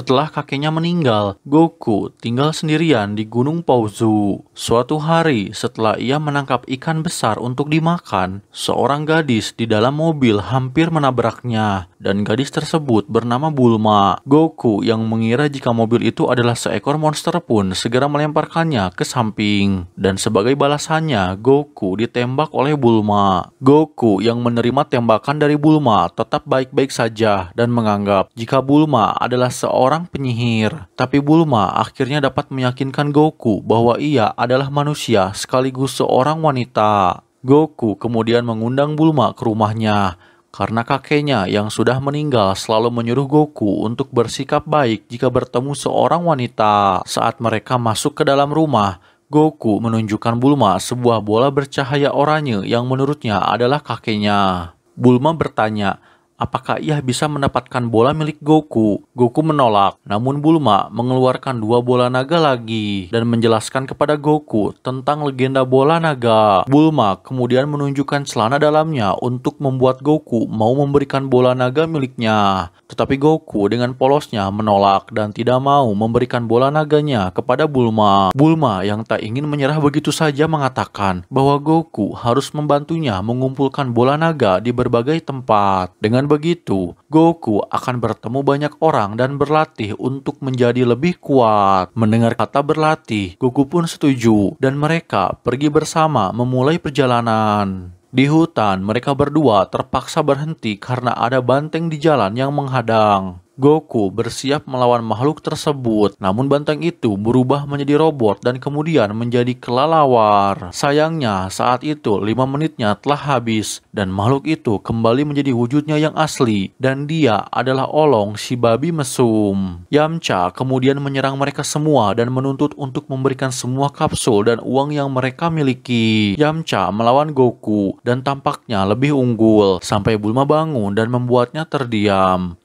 Setelah kakeknya meninggal, Goku tinggal sendirian di Gunung Pauzu. Suatu hari, setelah ia menangkap ikan besar untuk dimakan, seorang gadis di dalam mobil hampir menabraknya, dan gadis tersebut bernama Bulma. Goku yang mengira jika mobil itu adalah seekor monster pun segera melemparkannya ke samping, dan sebagai balasannya, Goku ditembak oleh Bulma. Goku yang menerima tembakan dari Bulma tetap baik-baik saja dan menganggap jika Bulma adalah seorang penyihir. Tapi Bulma akhirnya dapat meyakinkan Goku bahwa ia adalah manusia sekaligus seorang wanita. Goku kemudian mengundang Bulma ke rumahnya karena kakeknya yang sudah meninggal selalu menyuruh Goku untuk bersikap baik jika bertemu seorang wanita. Saat mereka masuk ke dalam rumah, Goku menunjukkan Bulma sebuah bola bercahaya oranye yang menurutnya adalah kakeknya. Bulma bertanya, apakah ia bisa mendapatkan bola milik Goku? Goku menolak, namun Bulma mengeluarkan 2 bola naga lagi dan menjelaskan kepada Goku tentang legenda bola naga. Bulma kemudian menunjukkan celana dalamnya untuk membuat Goku mau memberikan bola naga miliknya. Tetapi Goku dengan polosnya menolak dan tidak mau memberikan bola naganya kepada Bulma. Bulma yang tak ingin menyerah begitu saja mengatakan bahwa Goku harus membantunya mengumpulkan bola naga di berbagai tempat. Dengan begitu, Goku akan bertemu banyak orang dan berlatih untuk menjadi lebih kuat. Mendengar kata berlatih, Goku pun setuju dan mereka pergi bersama memulai perjalanan. Di hutan, mereka berdua terpaksa berhenti karena ada banteng di jalan yang menghadang. Goku bersiap melawan makhluk tersebut, namun banteng itu berubah menjadi robot dan kemudian menjadi kelelawar. Sayangnya, saat itu 5 menitnya telah habis dan makhluk itu kembali menjadi wujudnya yang asli, dan dia adalah Olong si babi mesum. Yamcha kemudian menyerang mereka semua dan menuntut untuk memberikan semua kapsul dan uang yang mereka miliki. Yamcha melawan Goku dan tampaknya lebih unggul, sampai Bulma bangun dan membuatnya terdiam.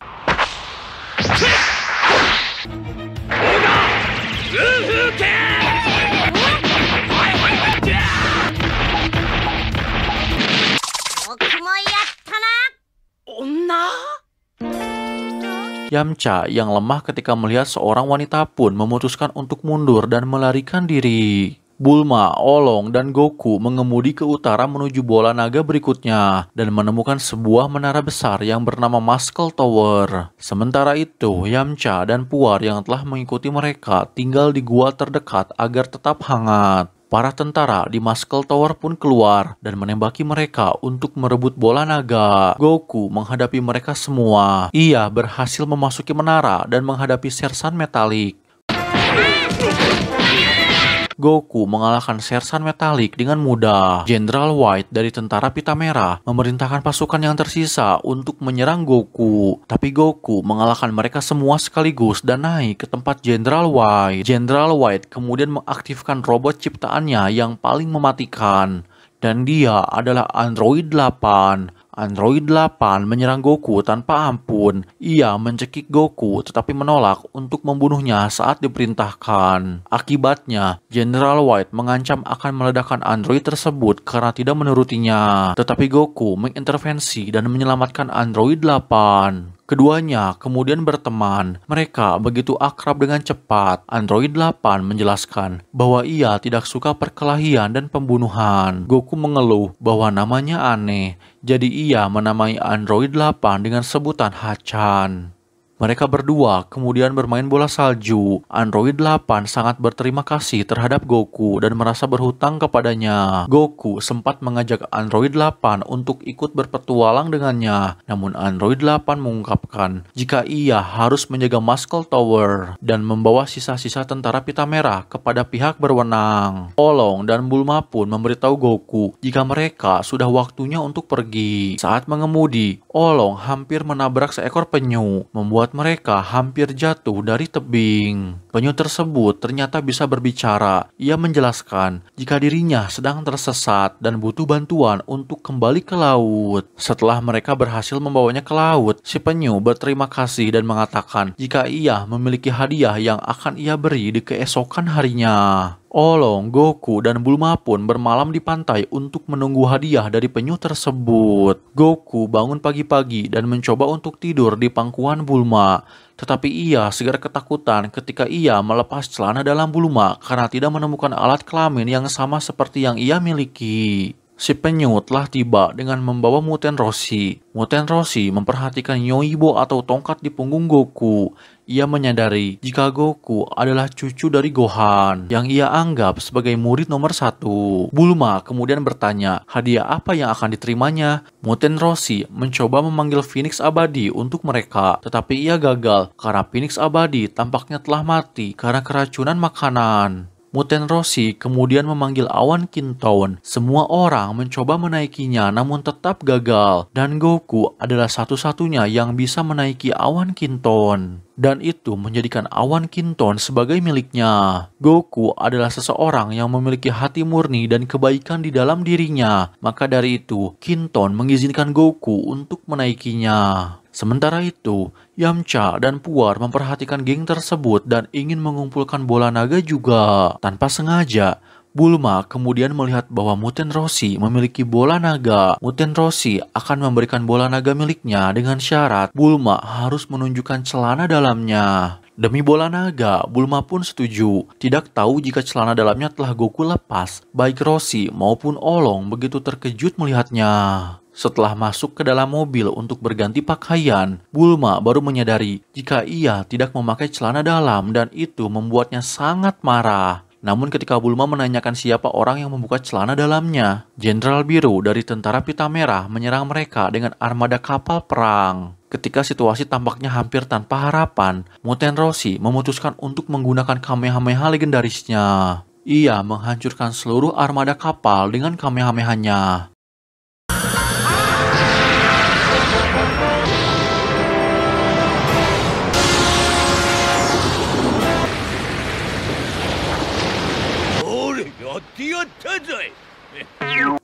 Yamcha yang lemah ketika melihat seorang wanita pun memutuskan untuk mundur dan melarikan diri. Bulma, Olong, dan Goku mengemudi ke utara menuju bola naga berikutnya dan menemukan sebuah menara besar yang bernama Muscle Tower. Sementara itu, Yamcha dan Puar yang telah mengikuti mereka tinggal di gua terdekat agar tetap hangat. Para tentara di Muscle Tower pun keluar dan menembaki mereka untuk merebut bola naga. Goku menghadapi mereka semua. Ia berhasil memasuki menara dan menghadapi sersan metalik. Goku mengalahkan sersan metalik dengan mudah. Jenderal White dari tentara pita merah memerintahkan pasukan yang tersisa untuk menyerang Goku. Tapi Goku mengalahkan mereka semua sekaligus dan naik ke tempat Jenderal White. Jenderal White kemudian mengaktifkan robot ciptaannya yang paling mematikan. Dan dia adalah Android 8. Android 8 menyerang Goku tanpa ampun. Ia mencekik Goku tetapi menolak untuk membunuhnya saat diperintahkan. Akibatnya, General White mengancam akan meledakkan android tersebut karena tidak menurutinya. Tetapi Goku mengintervensi dan menyelamatkan Android 8. Keduanya kemudian berteman. Mereka begitu akrab dengan cepat. Android 8 menjelaskan bahwa ia tidak suka perkelahian dan pembunuhan. Goku mengeluh bahwa namanya aneh. Jadi ia menamai Android 8 dengan sebutan Hachan. Mereka berdua kemudian bermain bola salju. Android 8 sangat berterima kasih terhadap Goku dan merasa berhutang kepadanya. Goku sempat mengajak Android 8 untuk ikut berpetualang dengannya. Namun Android 8 mengungkapkan jika ia harus menjaga Muscle Tower dan membawa sisa-sisa tentara pita merah kepada pihak berwenang. Olong dan Bulma pun memberitahu Goku jika mereka sudah waktunya untuk pergi. Saat mengemudi, Olong hampir menabrak seekor penyu, membuat mereka hampir jatuh dari tebing. Penyu tersebut ternyata bisa berbicara. Ia menjelaskan jika dirinya sedang tersesat dan butuh bantuan untuk kembali ke laut. Setelah mereka berhasil membawanya ke laut, si penyu berterima kasih dan mengatakan jika ia memiliki hadiah yang akan ia beri di keesokan harinya. Olong, Goku, dan Bulma pun bermalam di pantai untuk menunggu hadiah dari penyu tersebut. Goku bangun pagi-pagi dan mencoba untuk tidur di pangkuan Bulma. Tetapi ia segera ketakutan ketika ia melepas celana dalam Bulma karena tidak menemukan alat kelamin yang sama seperti yang ia miliki. Si penyu telah tiba dengan membawa Muten Roshi. Muten Roshi memperhatikan Yoibo atau tongkat di punggung Goku. Ia menyadari jika Goku adalah cucu dari Gohan yang ia anggap sebagai murid nomor 1. Bulma kemudian bertanya hadiah apa yang akan diterimanya. Muten Roshi mencoba memanggil Phoenix Abadi untuk mereka, tetapi ia gagal karena Phoenix Abadi tampaknya telah mati karena keracunan makanan. Muten Roshi kemudian memanggil awan Kintoon. Semua orang mencoba menaikinya namun tetap gagal. Dan Goku adalah satu-satunya yang bisa menaiki awan Kintoon. Dan itu menjadikan awan Kintoon sebagai miliknya. Goku adalah seseorang yang memiliki hati murni dan kebaikan di dalam dirinya. Maka dari itu, Kintoon mengizinkan Goku untuk menaikinya. Sementara itu, Yamcha dan Puar memperhatikan geng tersebut dan ingin mengumpulkan bola naga juga. Tanpa sengaja, Bulma kemudian melihat bahwa Muten Roshi memiliki bola naga. Muten Roshi akan memberikan bola naga miliknya dengan syarat Bulma harus menunjukkan celana dalamnya. Demi bola naga, Bulma pun setuju. Tidak tahu jika celana dalamnya telah Goku lepas. Baik Roshi maupun Olong begitu terkejut melihatnya. Setelah masuk ke dalam mobil untuk berganti pakaian, Bulma baru menyadari jika ia tidak memakai celana dalam dan itu membuatnya sangat marah. Namun ketika Bulma menanyakan siapa orang yang membuka celana dalamnya, Jenderal Biru dari Tentara Pita Merah menyerang mereka dengan armada kapal perang. Ketika situasi tampaknya hampir tanpa harapan, Muten Roshi memutuskan untuk menggunakan Kamehameha legendarisnya. Ia menghancurkan seluruh armada kapal dengan Kamehamehanya.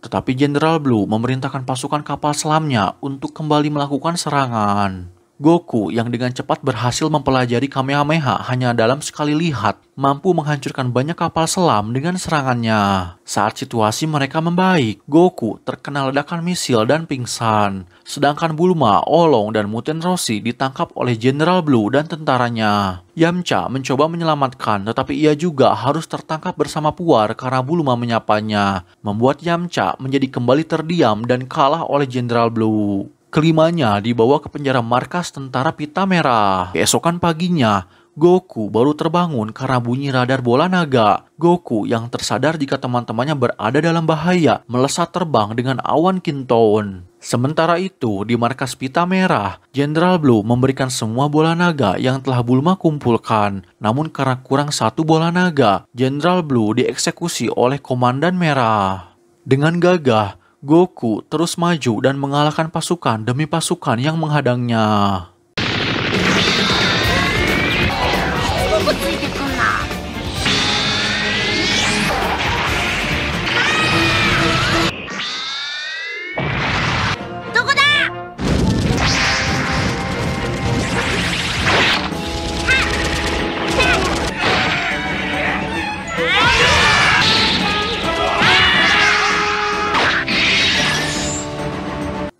Tetapi Jenderal Blue memerintahkan pasukan kapal selamnya untuk kembali melakukan serangan. Goku yang dengan cepat berhasil mempelajari Kamehameha hanya dalam sekali lihat, mampu menghancurkan banyak kapal selam dengan serangannya. Saat situasi mereka membaik, Goku terkena ledakan misil dan pingsan. Sedangkan Bulma, Olong, dan Muten Roshi ditangkap oleh Jenderal Blue dan tentaranya. Yamcha mencoba menyelamatkan, tetapi ia juga harus tertangkap bersama Puar karena Bulma menyapanya, membuat Yamcha menjadi kembali terdiam dan kalah oleh Jenderal Blue. Kelimanya dibawa ke penjara markas Tentara Pita Merah. Keesokan paginya, Goku baru terbangun karena bunyi radar bola naga. Goku yang tersadar jika teman-temannya berada dalam bahaya melesat terbang dengan awan Kintoon. Sementara itu, di markas Pita Merah, Jenderal Blue memberikan semua bola naga yang telah Bulma kumpulkan. Namun karena kurang satu bola naga, Jenderal Blue dieksekusi oleh Komandan Merah. Dengan gagah, Goku terus maju dan mengalahkan pasukan demi pasukan yang menghadangnya.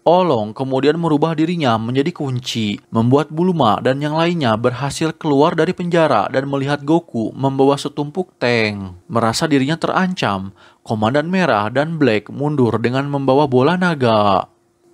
Olong kemudian merubah dirinya menjadi kunci, membuat Bulma dan yang lainnya berhasil keluar dari penjara dan melihat Goku membawa setumpuk tank. Merasa dirinya terancam, Komandan Merah dan Black mundur dengan membawa bola naga.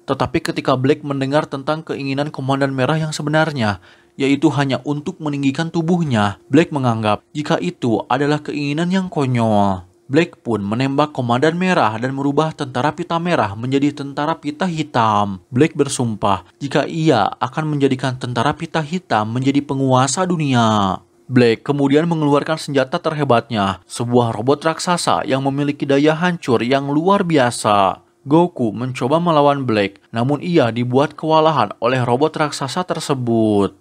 Tetapi ketika Black mendengar tentang keinginan Komandan Merah yang sebenarnya, yaitu hanya untuk meninggikan tubuhnya, Black menganggap jika itu adalah keinginan yang konyol. Black pun menembak Komandan Merah dan merubah Tentara Pita Merah menjadi Tentara Pita Hitam. Black bersumpah jika ia akan menjadikan Tentara Pita Hitam menjadi penguasa dunia. Black kemudian mengeluarkan senjata terhebatnya, sebuah robot raksasa yang memiliki daya hancur yang luar biasa. Goku mencoba melawan Black, namun ia dibuat kewalahan oleh robot raksasa tersebut.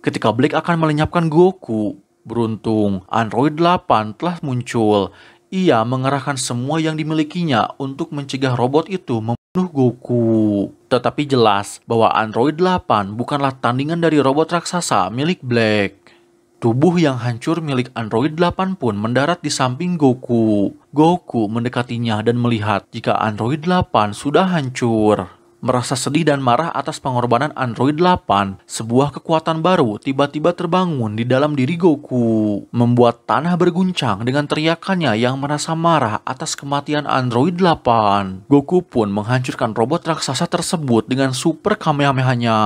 ketika Black akan melenyapkan Goku. Beruntung, Android 8 telah muncul. Ia mengerahkan semua yang dimilikinya untuk mencegah robot itu membunuh Goku. Tetapi jelas bahwa Android 8 bukanlah tandingan dari robot raksasa milik Black. Tubuh yang hancur milik Android 8 pun mendarat di samping Goku. Goku mendekatinya dan melihat jika Android 8 sudah hancur. Merasa sedih dan marah atas pengorbanan Android 8, sebuah kekuatan baru tiba-tiba terbangun di dalam diri Goku, membuat tanah berguncang dengan teriakannya yang merasa marah atas kematian Android 8. Goku pun menghancurkan robot raksasa tersebut dengan super Kamehameha-nya.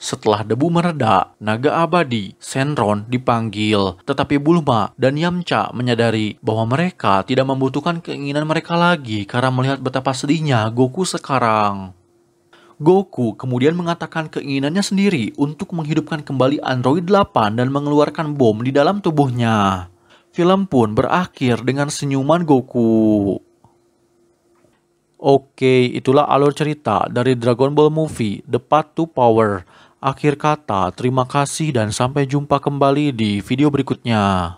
Setelah debu mereda, naga abadi, Shenron dipanggil. Tetapi Bulma dan Yamcha menyadari bahwa mereka tidak membutuhkan keinginan mereka lagi karena melihat betapa sedihnya Goku sekarang. Goku kemudian mengatakan keinginannya sendiri untuk menghidupkan kembali Android 8 dan mengeluarkan bom di dalam tubuhnya. Film pun berakhir dengan senyuman Goku. Oke, itulah alur cerita dari Dragon Ball Movie The Path to Power. Akhir kata, terima kasih dan sampai jumpa kembali di video berikutnya.